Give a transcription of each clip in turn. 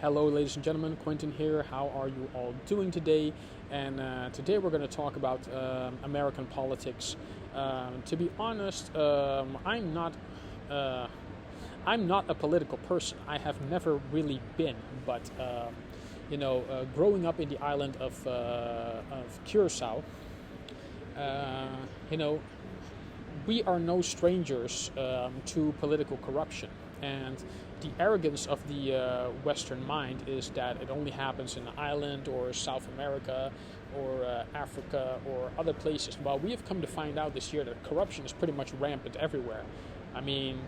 Hello, ladies and gentlemen. Quentin here. How are you all doing today? And today we're going to talk about American politics. To be honest, I'm not a political person. I have never really been. But growing up in the island of Curacao, we are no strangers to political corruption. And the arrogance of the Western mind is that it only happens in the island or South America or Africa or other places. Well, we have come to find out this year that corruption is pretty much rampant everywhere. I mean,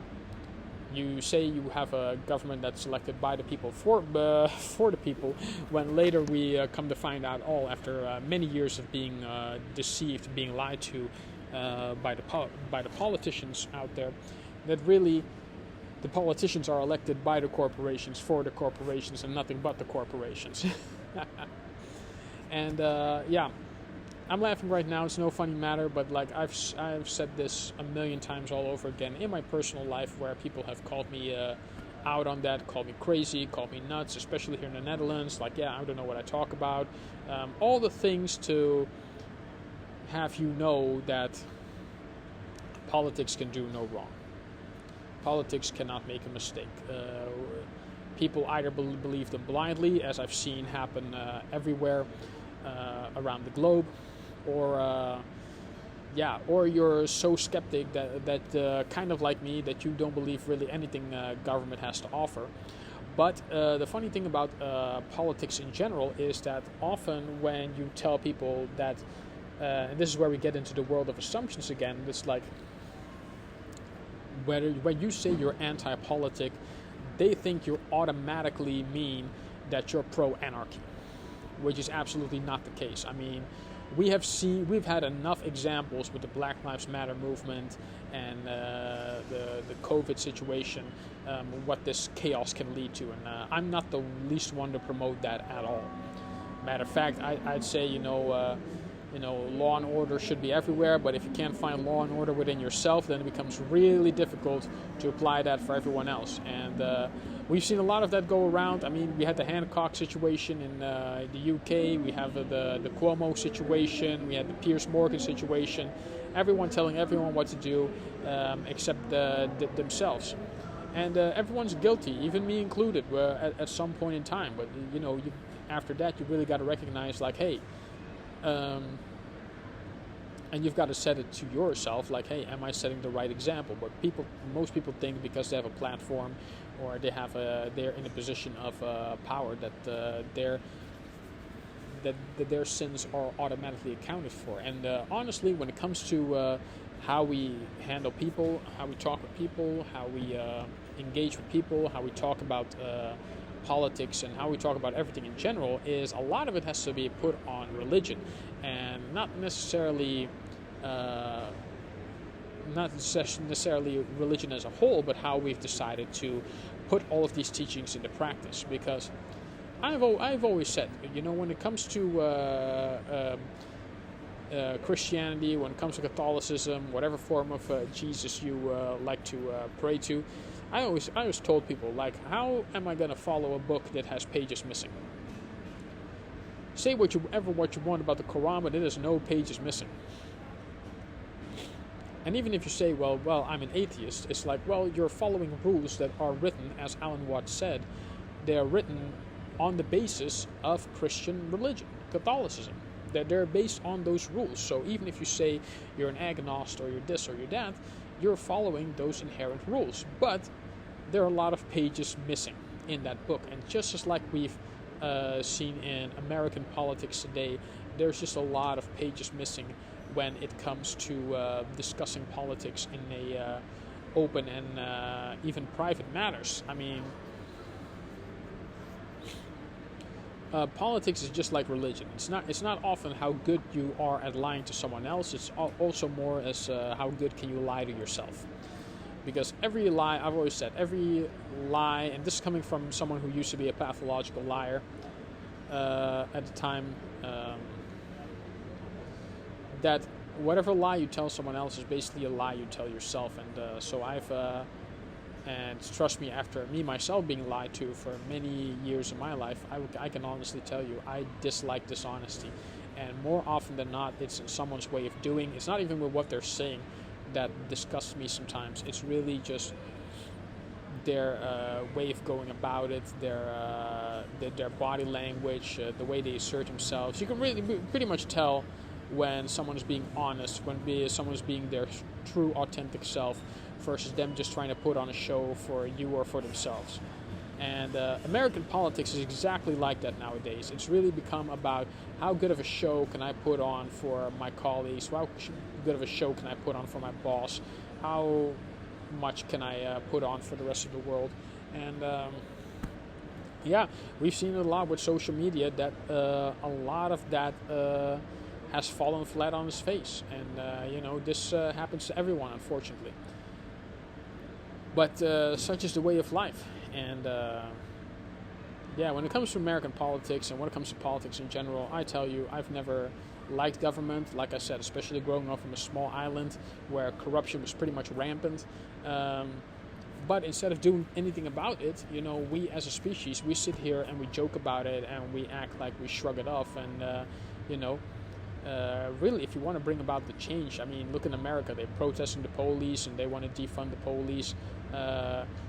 you say you have a government that's elected by the people for the people, when later we come to find out, after many years of being deceived, being lied to by the politicians out there, that really the politicians are elected by the corporations, for the corporations, and nothing but the corporations. And I'm laughing right now. It's no funny matter, but like I've said this a million times all over again in my personal life, where people have called me out on that, called me crazy, called me nuts, especially here in the Netherlands. Like, I don't know what I talk about. All the things to have you know that politics can do no wrong. Politics cannot make a mistake. People either believe them blindly, as I've seen happen everywhere around the globe, or you're so skeptic that kind of like me, that you don't believe really anything government has to offer. But the funny thing about politics in general is that often when you tell people that, and this is where we get into the world of assumptions again, it's like, when you say you're anti-politic, they think you automatically mean that you're pro-anarchy, which is absolutely not the case. I mean, we've had enough examples with the Black Lives Matter movement and the COVID situation, what this chaos can lead to, and I'm not the least one to promote that at all. Matter of fact, I'd say law and order should be everywhere, but if you can't find law and order within yourself, then it becomes really difficult to apply that for everyone else. And we've seen a lot of that go around. I mean, we had the Hancock situation in the UK, we have the Cuomo situation, we had the Piers Morgan situation, everyone telling everyone what to do except themselves. And everyone's guilty, even me included, at some point in time. But, after that, you really got to recognize, like, hey, and you've got to set it to yourself, like, hey, am I setting the right example? But most people think because they have a platform or they're in a position of power that their sins are automatically accounted for. And honestly, when it comes to how we handle people, how we talk with people, how we engage with people, how we talk about politics, and how we talk about everything in general, is a lot of it has to be put on religion, and not necessarily religion as a whole, but how we've decided to put all of these teachings into practice. Because I've always said, when it comes to Christianity, when it comes to Catholicism, whatever form of Jesus you like to pray to, I always told people, like, how am I going to follow a book that has pages missing? Say what you want about the Quran, but it has no pages missing. And even if you say, well, I'm an atheist, it's like, well, you're following rules that are written, as Alan Watts said, they are written on the basis of Christian religion, Catholicism. They're based on those rules. So even if you say you're an agnostic or you're this or you're that, you're following those inherent rules. But there are a lot of pages missing in that book. And just as like we've seen in American politics today, there's just a lot of pages missing when it comes to discussing politics in a open and even private matters. I mean, politics is just like religion. It's not often how good you are at lying to someone else. It's also more as how good can you lie to yourself. Because every lie, I've always said, every lie, and this is coming from someone who used to be a pathological liar at the time, that whatever lie you tell someone else is basically a lie you tell yourself. And so I've And trust me, after me myself being lied to for many years of my life, I can honestly tell you I dislike dishonesty. And more often than not, it's someone's way of doing. It's not even with what they're saying that disgusts me sometimes. It's really just their way of going about it, their body language, the way they assert themselves. You can really pretty much tell when someone is being honest, when someone is being their true, authentic self, versus them just trying to put on a show for you or for themselves. And American politics is exactly like that nowadays. It's really become about how good of a show can I put on for my colleagues, how good of a show can I put on for my boss, how much can I put on for the rest of the world. And yeah, we've seen it a lot with social media that a lot of that has fallen flat on its face. And this happens to everyone, unfortunately. But such is the way of life. And yeah, when it comes to American politics and when it comes to politics in general, I tell you, I've never liked government. Like I said, especially growing up from a small island where corruption was pretty much rampant. But instead of doing anything about it, we as a species, we sit here and we joke about it and we act like we shrug it off. And really, if you want to bring about the change, I mean, look in America, they're protesting the police and they want to defund the police,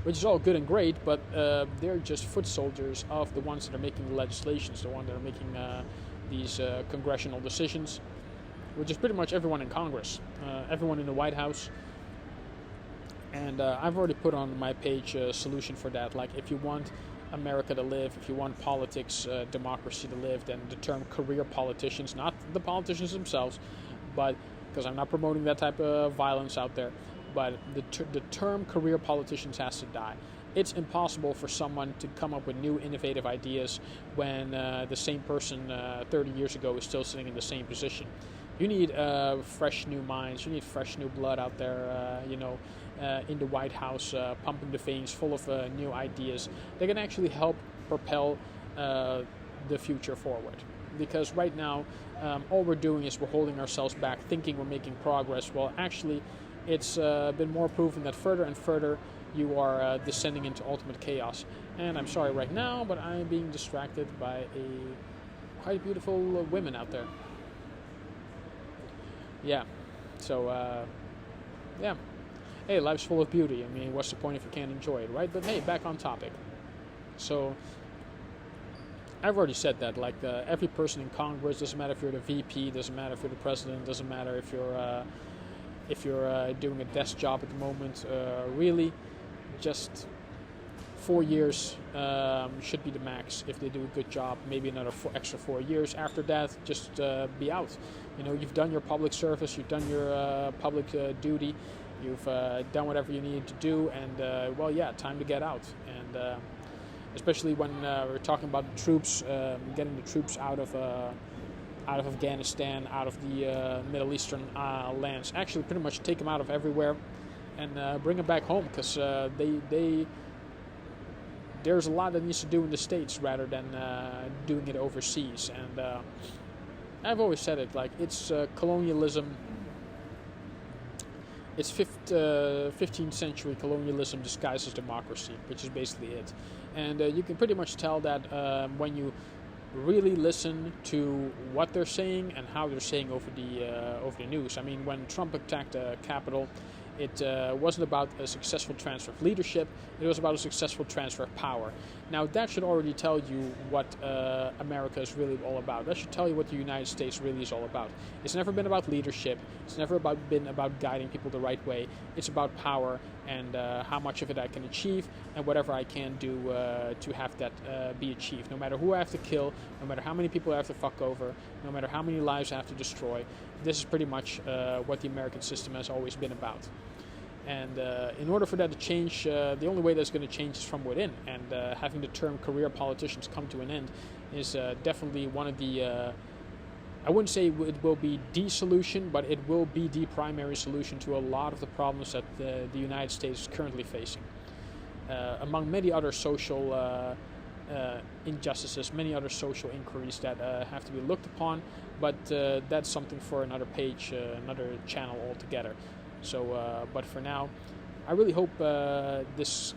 which is all good and great, but they're just foot soldiers of the ones that are making the legislations, the ones that are making these congressional decisions, which is pretty much everyone in Congress, everyone in the White House. And I've already put on my page a solution for that. Like, if you want America to live, if you want politics, democracy to live, then the term career politicians, not the politicians themselves, but because I'm not promoting that type of violence out there, but the term career politicians has to die. It's impossible for someone to come up with new innovative ideas when the same person 30 years ago is still sitting in the same position. You need fresh new minds, you need fresh new blood out there, in the White House, pumping the veins full of new ideas. They can actually help propel the future forward. Because right now, all we're doing is we're holding ourselves back, thinking we're making progress. Well, actually, it's been more proven that further and further you are descending into ultimate chaos. And I'm sorry right now, but I'm being distracted by a quite beautiful women out there. Yeah, so, yeah. Hey, life's full of beauty. I mean, what's the point if you can't enjoy it, right? But hey, back on topic. So, I've already said that. Like, every person in Congress, doesn't matter if you're the VP, doesn't matter if you're the president, doesn't matter if you're doing a desk job at the moment. Really, just 4 years should be the max if they do a good job. Maybe another extra 4 years. After that, just be out. You've done your public service, you've done your public duty. You've done whatever you needed to do, and well, yeah, time to get out. And especially when we're talking about the troops, getting the troops out of Afghanistan, out of the Middle Eastern lands. Actually, pretty much take them out of everywhere and bring them back home, because there's a lot that needs to do in the States rather than doing it overseas. And I've always said it, like, it's colonialism. It's 15th century colonialism disguised as democracy, which is basically it. And you can pretty much tell that when you really listen to what they're saying and how they're saying over the news. I mean, when Trump attacked the Capitol, it wasn't about a successful transfer of leadership, it was about a successful transfer of power. Now, that should already tell you what America is really all about. That should tell you what the United States really is all about. It's never been about leadership. It's never been about guiding people the right way. It's about power and how much of it I can achieve and whatever I can do to have that be achieved. No matter who I have to kill, no matter how many people I have to fuck over, no matter how many lives I have to destroy. This is pretty much what the American system has always been about. And in order for that to change, the only way that's going to change is from within. And having the term career politicians come to an end is definitely one of the, I wouldn't say it will be the solution, but it will be the primary solution to a lot of the problems that the United States is currently facing. Among many other social injustices, many other social inquiries that have to be looked upon, but that's something for another page, another channel altogether. So, but for now, I really hope this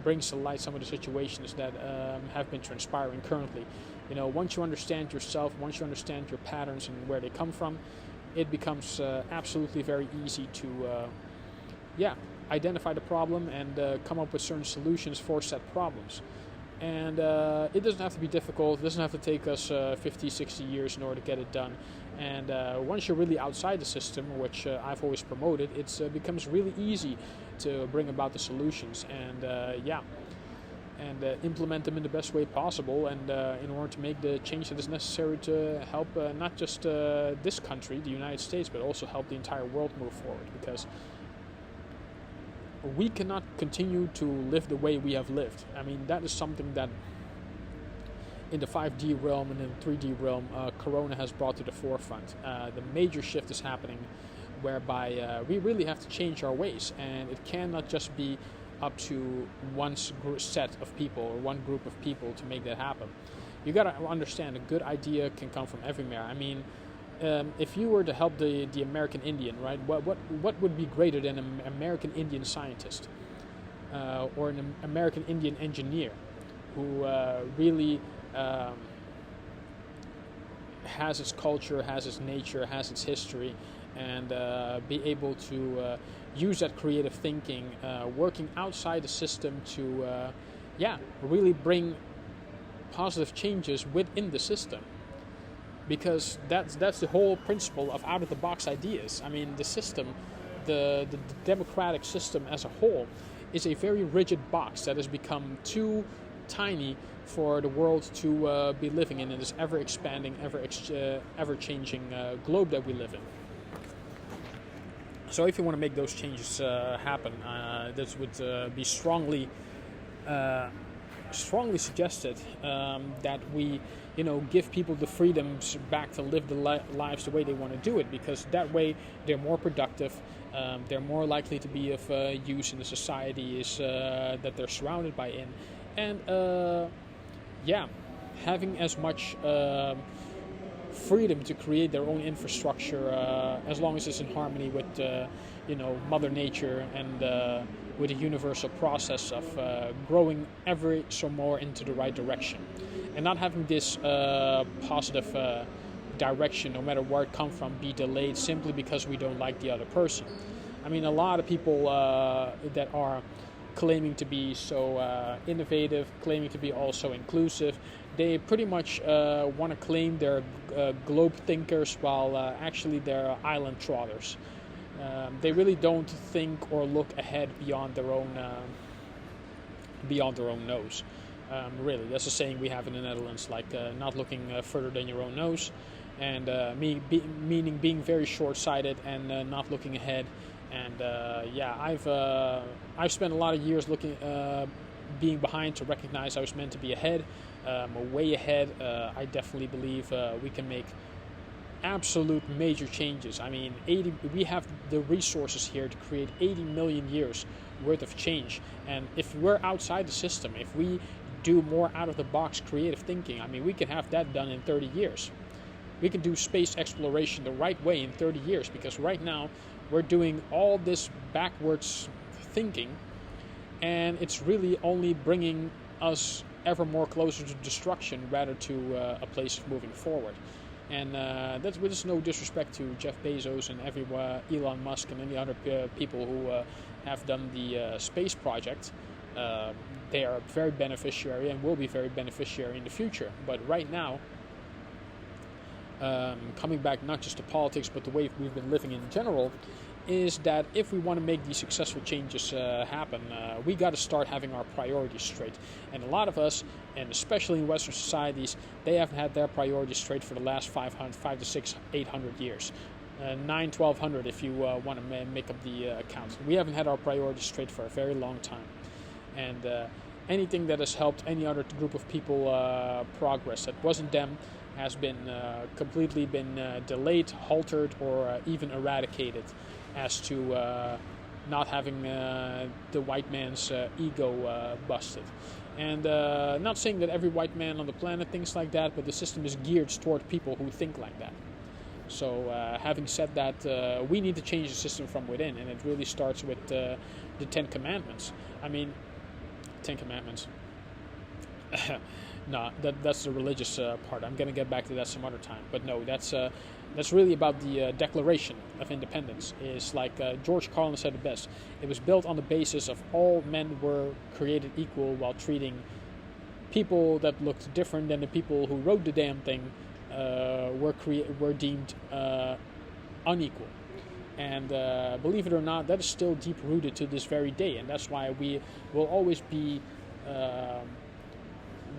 brings to light some of the situations that have been transpiring currently. Once you understand yourself, once you understand your patterns and where they come from, it becomes absolutely very easy to identify the problem and come up with certain solutions for said problems. And it doesn't have to be difficult. It doesn't have to take us 50, 60 years in order to get it done. And once you're really outside the system, which I've always promoted, it becomes really easy to bring about the solutions and implement them in the best way possible, and in order to make the change that is necessary to help not just this country, the United States, but also help the entire world move forward. Because we cannot continue to live the way we have lived. I mean, that is something that in the 5D realm and in the 3D realm, Corona has brought to the forefront. The major shift is happening whereby we really have to change our ways, and it cannot just be up to one set of people or one group of people to make that happen. You got to understand, a good idea can come from everywhere. I mean, if you were to help the American Indian, right? What would be greater than an American Indian scientist or an American Indian engineer who really has its culture, has its nature, has its history, and be able to use that creative thinking, working outside the system to really bring positive changes within the system. Because that's the whole principle of out-of-the-box ideas. I mean, the system, the democratic system as a whole, is a very rigid box that has become too tiny for the world to be living in this ever-expanding, ever-changing globe that we live in. So if you want to make those changes happen, this would be strongly suggested that we give people the freedoms back to live the lives the way they want to do it, because that way they're more productive, they're more likely to be of use in the societies that they're surrounded by and having as much freedom to create their own infrastructure as long as it's in harmony with Mother Nature and with the universal process of growing ever so more into the right direction, and not having this positive direction, no matter where it comes from, be delayed simply because we don't like the other person. I mean, a lot of people that are claiming to be so innovative, claiming to be also inclusive, they pretty much want to claim they're globe thinkers while actually they're island trotters. They really don't think or look ahead beyond their own nose. Really, that's a saying we have in the Netherlands, like not looking further than your own nose, and meaning being very short-sighted and not looking ahead. And I've spent a lot of years looking, being behind to recognize I was meant to be ahead, way ahead. I definitely believe we can make absolute major changes. I mean, we have the resources here to create 80 million years worth of change. And if we're outside the system, if we do more out-of-the-box creative thinking, I mean, we can have that done in 30 years. We can do space exploration the right way in 30 years, because right now we're doing all this backwards thinking, and it's really only bringing us ever more closer to destruction rather to a place of moving forward. And that's with no disrespect to Jeff Bezos and Elon Musk and any other people who have done the space project. They are very beneficiary and will be very beneficiary in the future. But right now, coming back not just to politics but the way we've been living in general, is that if we want to make these successful changes happen, we got to start having our priorities straight. And a lot of us, and especially in Western societies, they haven't had their priorities straight for the last 5 to 6, 800 years. 1200 if you want to make up the count. We haven't had our priorities straight for a very long time. And anything that has helped any other group of people progress that wasn't them has been completely delayed, halted, or even eradicated, as to not having the white man's ego busted. And not saying that every white man on the planet thinks like that, but the system is geared toward people who think like that. So having said that, we need to change the system from within, and it really starts with the Ten Commandments. I mean, Ten Commandments. No, that's the religious part. I'm going to get back to that some other time. But no, that's really about the Declaration of Independence. It's like George Carlin said it best. It was built on the basis of all men were created equal, while treating people that looked different than the people who wrote the damn thing were deemed unequal. And believe it or not, that is still deep rooted to this very day, and that's why we will always be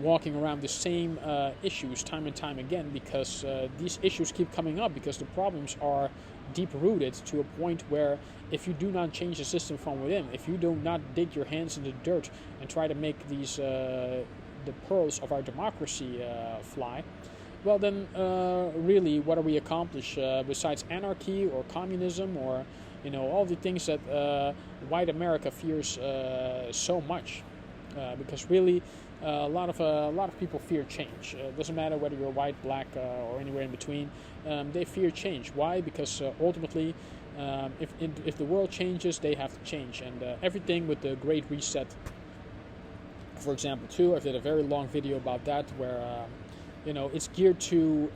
walking around the same issues time and time again, because these issues keep coming up because the problems are deep rooted to a point where if you do not change the system from within, if you do not dig your hands in the dirt and try to make these the pearls of our democracy fly, well then really what are we accomplish besides anarchy or communism or all the things that white America fears so much, because really a lot of people fear change. It doesn't matter whether you're white, black, or anywhere in between. They fear change. Why? Because ultimately, if the world changes, they have to change. And everything with the Great Reset, for example, too. I did a very long video about that, where it's geared to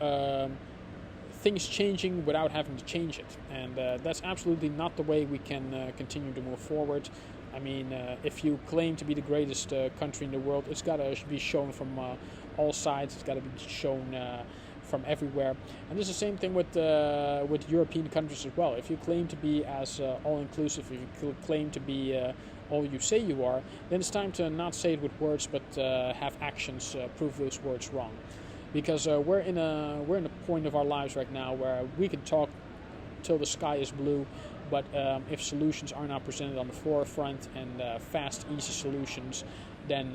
things changing without having to change it, and that's absolutely not the way we can continue to move forward. I mean, if you claim to be the greatest country in the world, it's got to be shown from all sides. It's got to be shown from everywhere. And it's the same thing with European countries as well. If you claim to be as all-inclusive, if you claim to be all you say you are, then it's time to not say it with words, but have actions prove those words wrong. Because we're in a point of our lives right now where we can talk till the sky is blue, but if solutions are not presented on the forefront and fast, easy solutions, then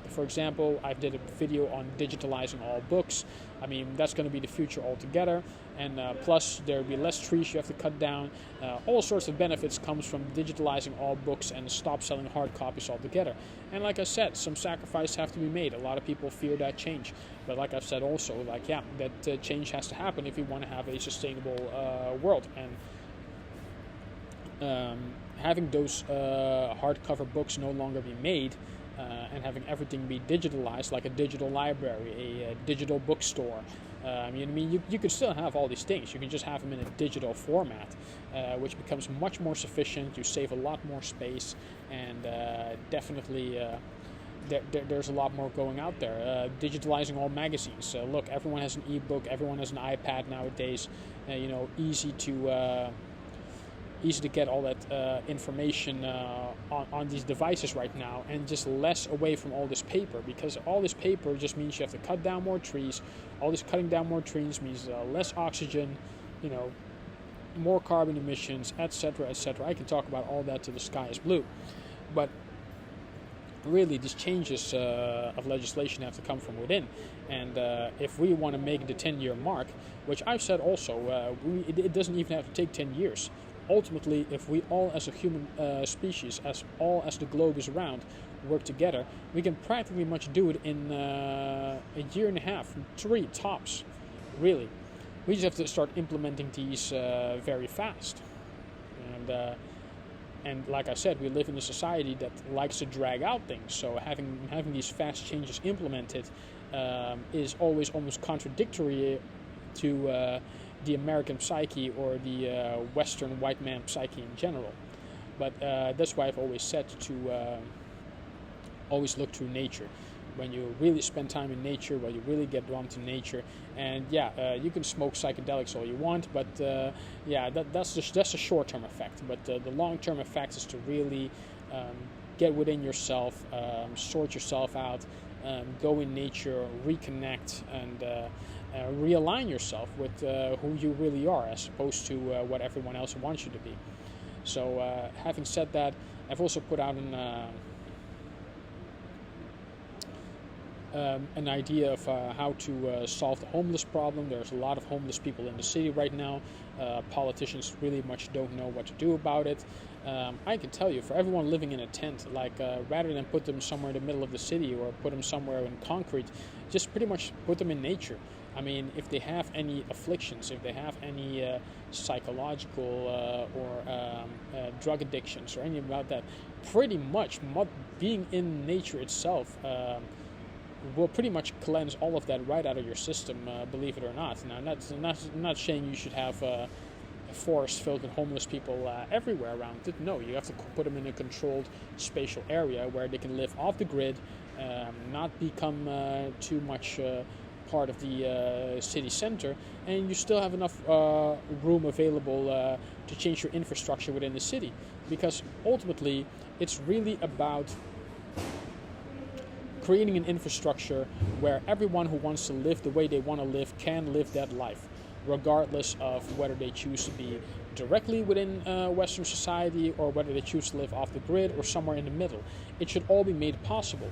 for example, I did a video on digitalizing all books. I mean, that's going to be the future altogether, and plus there will be less trees you have to cut down. All sorts of benefits comes from digitalizing all books and stop selling hard copies altogether. And like I said, some sacrifices have to be made. A lot of people fear that change, but like I've said also, that change has to happen if we want to have a sustainable world. And having those hardcover books no longer be made, and having everything be digitalized, like a digital library, a digital bookstore. You could still have all these things. You can just have them in a digital format, which becomes much more sufficient. You save a lot more space, and definitely there's a lot more going out there. Digitalizing all magazines. Look, everyone has an ebook. Everyone has an iPad nowadays. Easy to get all that information on these devices right now, and just less away from all this paper, because all this paper just means you have to cut down more trees. All this cutting down more trees means less oxygen, more carbon emissions, etc., etc. I can talk about all that till the sky is blue, but really these changes of legislation have to come from within. And if we want to make the 10-year mark, which I've said also, it doesn't even have to take 10 years. Ultimately, if we all as a human species, as the globe is around, work together, we can practically much do it in a year and a half, 3 tops, really. We just have to start implementing these very fast. And like I said, we live in a society that likes to drag out things, so having these fast changes implemented is always almost contradictory to the American psyche or the Western white man psyche in general. But that's why I've always said to always look through nature. When you really spend time in nature, when you really get drawn to nature, and you can smoke psychedelics all you want, but that's a short-term effect. But the long-term effect is to really get within yourself, sort yourself out, go in nature, reconnect, and realign yourself with who you really are, as opposed to what everyone else wants you to be. So having said that, I've also put out an idea of how to solve the homeless problem. There's a lot of homeless people in the city right now. Politicians really much don't know what to do about it. I can tell you, for everyone living in a tent, like rather than put them somewhere in the middle of the city or put them somewhere in concrete, just pretty much put them in nature. I mean, if they have any afflictions, if they have any psychological or drug addictions or anything about that, pretty much being in nature itself will pretty much cleanse all of that right out of your system, believe it or not. Now, I'm not saying you should have a forest filled with homeless people everywhere around it. No, you have to put them in a controlled spatial area where they can live off the grid, not become too much part of the city center, and you still have enough room available to change your infrastructure within the city. Because ultimately, it's really about creating an infrastructure where everyone who wants to live the way they want to live can live that life, regardless of whether they choose to be directly within Western society or whether they choose to live off the grid or somewhere in the middle. It should all be made possible.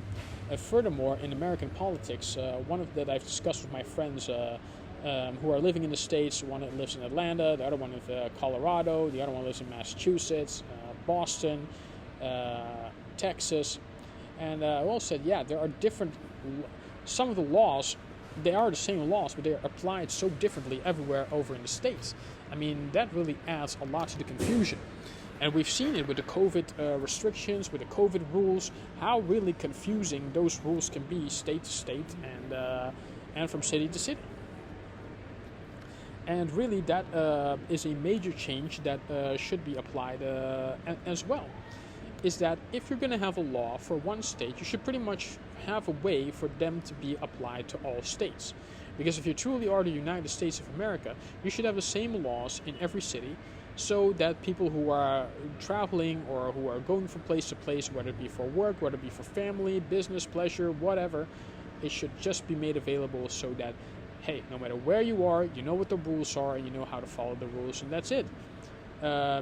Furthermore, in American politics, one of that I've discussed with my friends who are living in the States. One lives in Atlanta, the other one in Colorado, the other one lives in Massachusetts, Boston, Texas. And all said, yeah, there are different, some of the laws, they are the same laws, but they are applied so differently everywhere over in the States. I mean, that really adds a lot to the confusion. And we've seen it with the COVID restrictions, with the COVID rules, how really confusing those rules can be state to state and from city to city. And really that is a major change that should be applied as well. Is that if you're going to have a law for one state, you should pretty much have a way for them to be applied to all states. Because if you truly are the United States of America, you should have the same laws in every city, so that people who are traveling or who are going from place to place, whether it be for work, whether it be for family, business, pleasure, whatever, it should just be made available so that, hey, no matter where you are, you know what the rules are, and you know how to follow the rules, and that's it.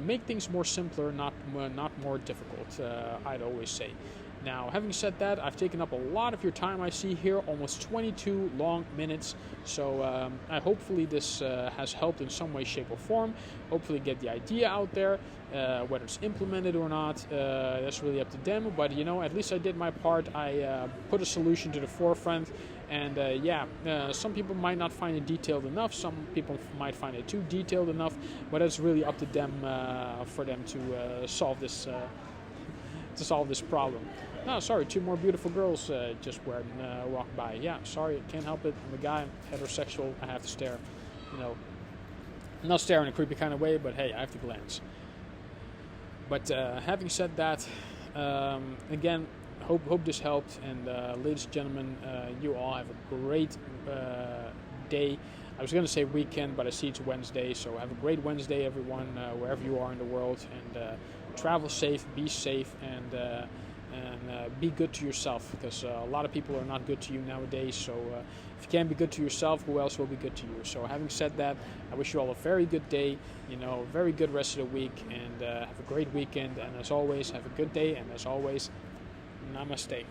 Make things more simpler, not more difficult, I'd always say. Now, having said that, I've taken up a lot of your time. I see here almost 22 long minutes. So hopefully this has helped in some way, shape, or form. Hopefully get the idea out there. Whether it's implemented or not, that's really up to them. But, you know, at least I did my part. I put a solution to the forefront. And some people might not find it detailed enough. Some people might find it too detailed enough. But it's really up to them for them to solve this problem. No, sorry, two more beautiful girls just walked by. Yeah, sorry, can't help it. I'm a guy, I'm heterosexual. I have to stare. You know, not stare in a creepy kind of way, but hey, I have to glance. But having said that, again, hope this helped. And ladies and gentlemen, you all have a great day. I was going to say weekend, but I see it's Wednesday. So have a great Wednesday, everyone, wherever you are in the world. And travel safe, be safe, and be good to yourself, because a lot of people are not good to you nowadays. So if you can't be good to yourself, who else will be good to you? So having said that, I wish you all a very good day, very good rest of the week, and have a great weekend. And as always, have a good day, and as always, namaste.